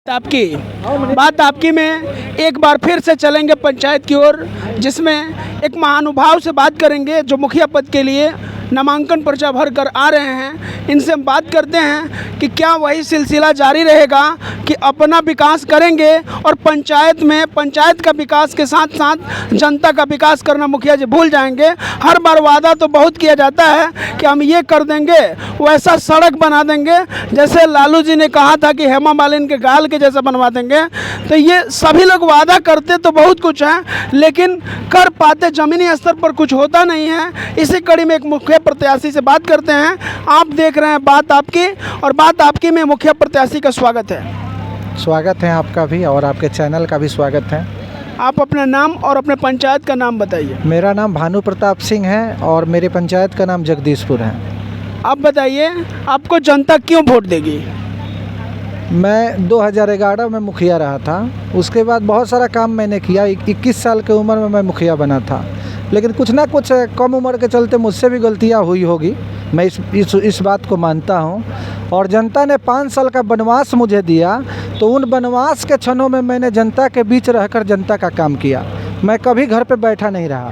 बात आपकी में एक बार फिर से चलेंगे पंचायत की ओर, जिसमें एक महानुभाव से बात करेंगे जो मुखिया पद के लिए नामांकन पर्चा भर कर आ रहे हैं। इनसे हम बात करते हैं कि क्या वही सिलसिला जारी रहेगा कि अपना विकास करेंगे और पंचायत का विकास के साथ साथ जनता का विकास करना मुखिया जी भूल जाएंगे। हर बार वादा तो बहुत किया जाता है कि हम ये कर देंगे, वैसा सड़क बना देंगे, जैसे लालू जी ने कहा था कि हेमा मालिनी के गाल के जैसा बनवा देंगे। तो ये सभी लोग वादा करते तो बहुत कुछ है, लेकिन कर पाते ज़मीनी स्तर पर कुछ होता नहीं है। इसी कड़ी में एक मुखिया प्रत्याशी से बात करते हैं। आप देख रहे हैं बात आपकी, और बात आपकी में मुखिया प्रत्याशी का स्वागत है। स्वागत है आपका भी और आपके चैनल का भी स्वागत है। आप अपना नाम और अपने पंचायत का नाम बताइए। मेरा नाम भानु प्रताप सिंह है और मेरे पंचायत का नाम जगदीशपुर है। आप बताइए, आपको जनता क्यों वोट देगी? मैं 2011 में मुखिया रहा था। उसके बाद बहुत सारा काम मैंने किया। 21 साल की उम्र में मैं मुखिया बना था, लेकिन कुछ ना कुछ कम उम्र के चलते मुझसे भी गलतियां हुई होगी। मैं इस बात को मानता हूं। और जनता ने 5 साल का वनवास मुझे दिया, तो उन वनवास के क्षणों में मैंने जनता के बीच रहकर जनता का काम किया। मैं कभी घर पे बैठा नहीं रहा।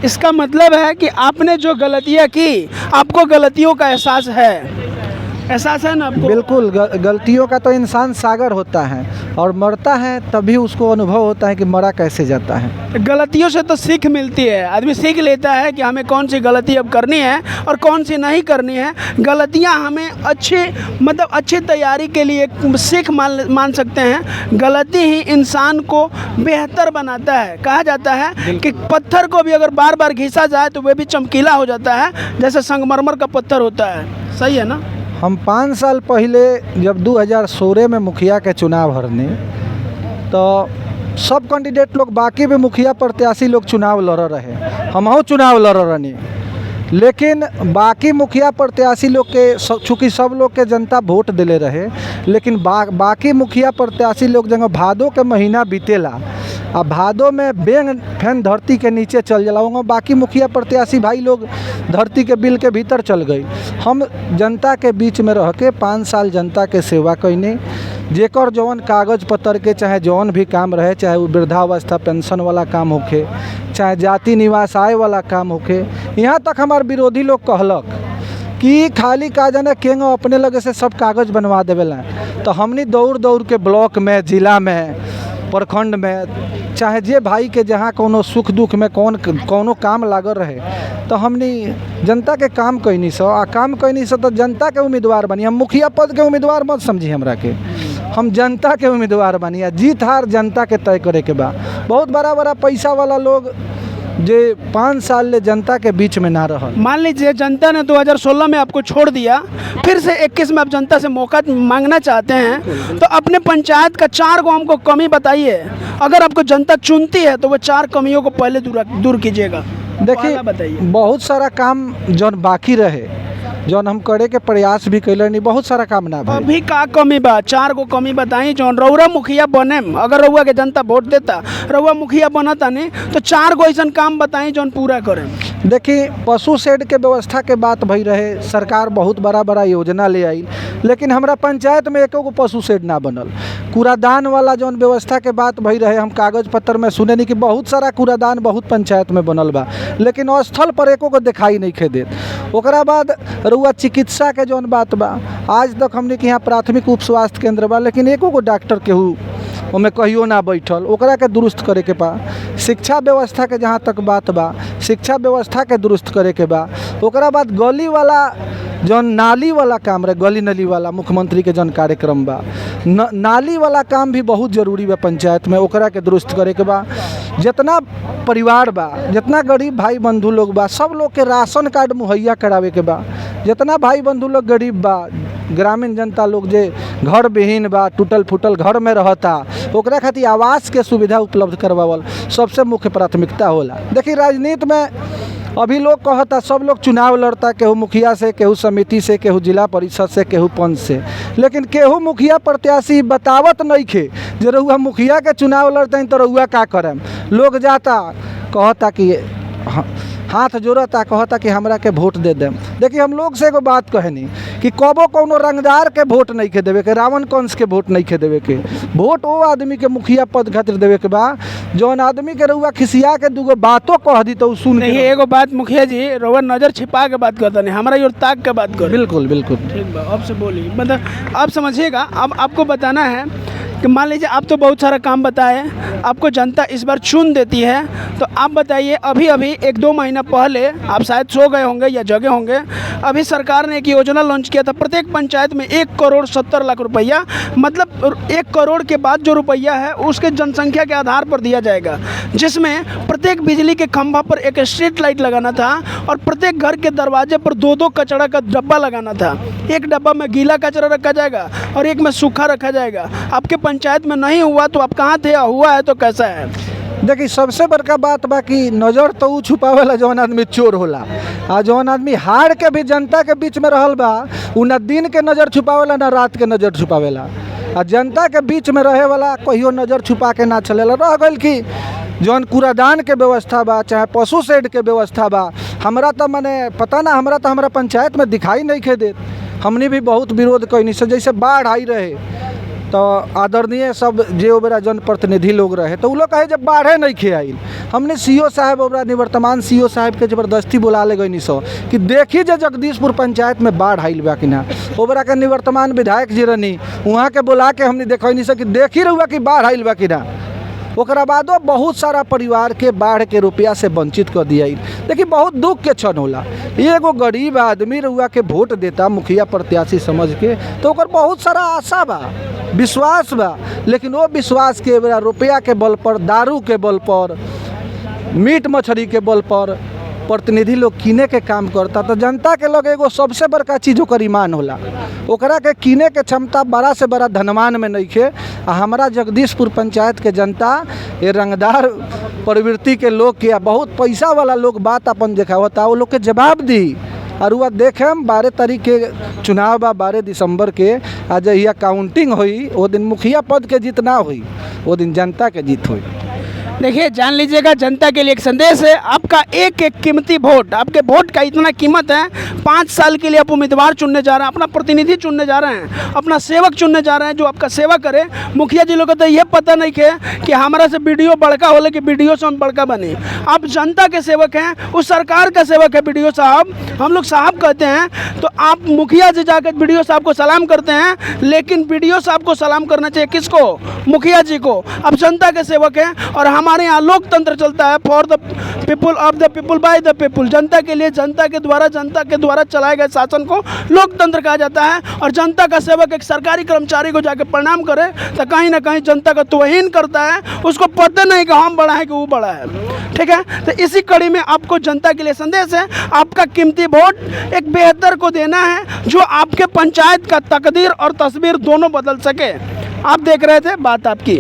इसका मतलब है कि आपने जो गलतियां की, आपको गलतियों का एहसास है ना आपको? बिल्कुल। गलतियों का तो इंसान सागर होता है, और मरता है तभी उसको अनुभव होता है कि मरा कैसे जाता है। गलतियों से तो सीख मिलती है, आदमी सीख लेता है कि हमें कौन सी गलती अब करनी है और कौन सी नहीं करनी है। गलतियां हमें अच्छी तैयारी के लिए सीख मान सकते हैं। गलती ही इंसान को बेहतर बनाता है। कहा जाता है कि पत्थर को भी अगर बार बार घिसा जाए तो वह भी चमकीला हो जाता है, जैसे संगमरमर का पत्थर होता है। सही है ना? हम 5 साल पहले जब 2016 में मुखिया के चुनाव हरने, तो सब कैंडिडेट लोग, बाकी भी मुखिया प्रत्याशी लोग चुनाव लड़ रहे, हमहू चुनाव लड़ रहे। लेकिन बाकी मुखिया प्रत्याशी लोग के चूँकि सब लोग के जनता वोट दिले रहे, लेकिन बाकी मुखिया प्रत्याशी लोग जब भादो के महीना बीतेला, अब भादो में बेंग फैन धरती के नीचे चल जाला, वहाँ बाकी मुखिया प्रत्याशी भाई लोग धरती के बिल के भीतर चल गई। हम जनता के बीच में रह के 5 साल जनता के सेवा कैनी। जेकर जौन कागज पत्र के चाहे जौन भी काम रहे, चाहे वो वृद्धावस्था पेंशन वाला काम होखे, चाहे जाति निवास आय वाला काम होखे। यहाँ तक हमारे विरोधी लोग कहलक कि खाली का जाने केंग अपने लगे से सब कागज बनवा देवेला। तो हमनी दौड़ के ब्लॉक में, जिला में, प्रखंड में, चाहे जे भाई के जहाँ कोनो सुख दुख में कोनो काम लागल रहे, तो हमनी जनता के काम कैनी सो तो जनता के उम्मीदवार बनी। हम मुखिया पद के उम्मीदवार मत समझी हमरा के, हम जनता के उम्मीदवार बनी। जीत हार जनता के तय करे के बा। बहुत बड़ा पैसा वाला लोग जे 5 साल ले जनता के बीच में ना रह। मान लीजिए जनता ने 2016 में आपको छोड़ दिया, फिर से 21 में आप जनता से मौका मांगना चाहते हैं, तो अपने पंचायत का 4 गो हमको कमी बताइए। अगर आपको जनता चुनती है तो वो 4 कमियों को पहले दूर कीजिएगा। देखिए, बहुत सारा काम जौन बाकी रहे, जौन हम करे के प्रयास भी कैले नहीं, बहुत सारा काम ना भाई। अभी का कमी बा? 4 गो कमी बताई जौन रउरा मुखिया बने। अगर रउआ के जनता वोट देता, रउआ मुखिया बनता नहीं, तो 4 गो ऐसा काम बताई जौन पूरा करें। देखिए, पशु शेड के व्यवस्था के बात भई रहे, सरकार बहुत बड़ा योजना ले आई, लेकिन हमारा पंचायत में एको गो पशु शेड ना बनल। कूड़ादान वाला जौन व्यवस्था के बात भई रहे, हम कागज पत्र में सुने नहीं कि बहुत सारा कूड़ादान बहुत पंचायत में बनल बा, लेकिन स्थल पर एको को दिखाई नहीं खे देत। ओकरा बाद रउआ चिकित्सा के जौन बात बा, आज तक हमने के यहाँ प्राथमिक उप स्वास्थ्य केंद्र बा, लेकिन एको को डॉक्टर केहू ओमे कहियो ना बैठल। ओकरा के दुरुस्त करे के बा। शिक्षा व्यवस्था के जहाँ तक बात बा, शिक्षा व्यवस्था के दुरुस्त करे के बा। ओकरा बाद गली वाला जौन नाली वाला काम रहे, गली नली वाला मुख्यमंत्री के जौन कार्यक्रम बा, नाली वाला काम भी बहुत जरूरी बा पंचायत में, ओकरा के दुरुस्त करे के बा। जितना परिवार बा, जितना गरीब भाई बंधु लोग बा, सब लोग के राशन कार्ड मुहैया करावे के बा। जितना भाई बंधु लोग गरीब बा, ग्रामीण जनता लोग जे घर विहीन बा, टूटल फूटल घर में रहता, ओकरा खातिर आवास के सुविधा उपलब्ध करवावल सबसे मुख्य प्राथमिकता होला। देखिए, राजनीति में अभी लोग कहता, सब लोग चुनाव लड़ता, केहू मुखिया से, केहू समिति से, केहू जिला परिषद से, केहू पंच से, लेकिन केहू मुखिया प्रत्याशी बतावत नहीं खे जे रउआ मुखिया के चुनाव लड़ते हैं तो रउआ का करें। लोग जाता कहता कि हाथ जोड़ता कहता कि हमरा के वोट दे देम। देखिए हम लोग से एगो बात कहनी कि कबो कौनो रंगदार के वोट नहीं के देवे के, रावण कंस के वोट नहीं के देवे के। वोट वो आदमी के मुखिया पद खातिर देवे के बा जौन आदमी के रउआ खिसिया के दूगो बातों कह दी तो उ सुन नहीं, के। एगो बात मुखिया जी, रउआ नजर छिपा के बात करता नहीं, हमारा योर ताक के बात कर। बिल्कुल बिल्कुल ठीक बा, अब से बोलिए, मतलब आप समझिएगा। अब आपको बताना है कि मान लीजिए आप तो बहुत सारा काम बताए, आपको जनता इस बार चुन देती है, तो आप बताइए अभी अभी 1-2 महीना पहले आप शायद सो गए होंगे या जगे होंगे, अभी सरकार ने एक योजना लॉन्च किया था प्रत्येक पंचायत में 1,70,00,000 रुपया, मतलब 1 करोड़ के बाद जो रुपया है उसके जनसंख्या के आधार पर दिया जाएगा, जिसमें प्रत्येक बिजली के खंभा पर एक स्ट्रीट लाइट लगाना था और प्रत्येक घर के दरवाजे पर 2-2 कचरा का डब्बा लगाना था। एक डब्बा में गीला कचरा रखा जाएगा और एक में सूखा रखा जाएगा। आपके पंचायत में नहीं हुआ तो आप कहाँ थे, हुआ है तो कैसा है? देखिए सबसे बड़का बात बा कि नज़र तो उ छुपावेला जौन आदमी चोर होला, आ जौन आदमी हार के भी जनता के बीच में रहल बा उ ना दिन के नज़र छुपावेला ना रात के नज़र छुपावेला। आ जनता के बीच में रहे वाला कहियो नज़र छुपा के ना चलेला। रह गइल कि जौन कूड़ादान के व्यवस्था बा चाहे पशु शेड के व्यवस्था बा, हमरा तो मने पता ना, हमरा पंचायत में दिखाई नहीं खे देत। हमने भी बहुत विरोध कैनी से, जैसे बाढ़ आई रहे तो आदरणीय सब जे ओबरा जनप्रतिनिधि लोग रहे तो उ लोग कहे जब बाढ़े नहीं खे आइल, हमने सीओ साहब ओबरा निवर्तमान सीओ साहब के ज़बरदस्ती बुला ले गई सो कि देखी जे जगदीशपुर पंचायत में बाढ़ आइल बा कि ना। ओबरा के निवर्तमान विधायक जी रहनी, वहाँ के बुला के हमने देखनी सो कि देखी रहुआ कि बाढ़ आइल बा कि ना। ओकरा बादो बहुत सारा परिवार के बाढ़ के रुपया से वंचित कर दिया। देखिए बहुत दुख के क्षण होला, एगो गरीब आदमी रउआ के वोट देता मुखिया प्रत्याशी समझ के तो ओकर बहुत सारा आशा बा, विश्वास बा, लेकिन वो विश्वास के बेरा रुपया के बल पर, दारू के बल पर, मीट मछली के बल पर प्रतिनिधि लोग कीने के काम करता। तो जनता के लोग एगो सबसे बड़का चीज़ ओकर ईमान होला, ओकरा के कीने के क्षमता बड़ा से बड़ा धनवान में नहीं खे। हमारा जगदीशपुर पंचायत के जनता ये रंगदार प्रवृत्ति के लोग के, बहुत पैसा वाला लोग बात अपन देखावता, वो लोग के जवाब दी। और वह देखें 12 तारीख के चुनाव बा, 12 दिसंबर के, आज यह काउंटिंग हुई, वो दिन मुखिया पद के जीत ना हुई, वो दिन जनता के जीत हुई। देखिए जान लीजिएगा, जनता के लिए एक संदेश है, आपका एक एक कीमती वोट, आपके वोट का इतना कीमत है। 5 साल के लिए आप उम्मीदवार चुनने जा रहे हैं, अपना प्रतिनिधि चुनने जा रहे हैं, अपना सेवक चुनने जा रहे हैं जो आपका सेवा करे। मुखिया जी लोग को तो ये पता नहीं कि हमारा से बीडीओ बड़का हो कि बीडीओ से हम बड़का बने। आप जनता के सेवक हैं, उस सरकार का सेवक है बीडीओ साहब, हम लोग साहब कहते हैं। तो आप मुखिया जी जाकर बीडीओ साहब को सलाम करते हैं, लेकिन बीडीओ साहब को सलाम करना चाहिए किसको? मुखिया जी को। आप जनता के सेवक हैं और हमारे यहाँ लोकतंत्र चलता है, for the people, of the people, by the people, जनता के लिए, जनता के द्वारा चलाए गए शासन को लोकतंत्र कहा जाता है। और जनता का सेवक एक सरकारी कर्मचारी को जाकर प्रणाम करे तो कहीं ना कहीं जनता का तौहीन करता है, उसको पता नहीं कि हम बड़ा है कि वो बड़ा है। ठीक है, तो इसी कड़ी में आपको जनता के लिए संदेश है, आपका कीमती वोट एक बेहतर को देना है जो आपके पंचायत का तकदीर और तस्वीर दोनों बदल सके। आप देख रहे थे बात आपकी।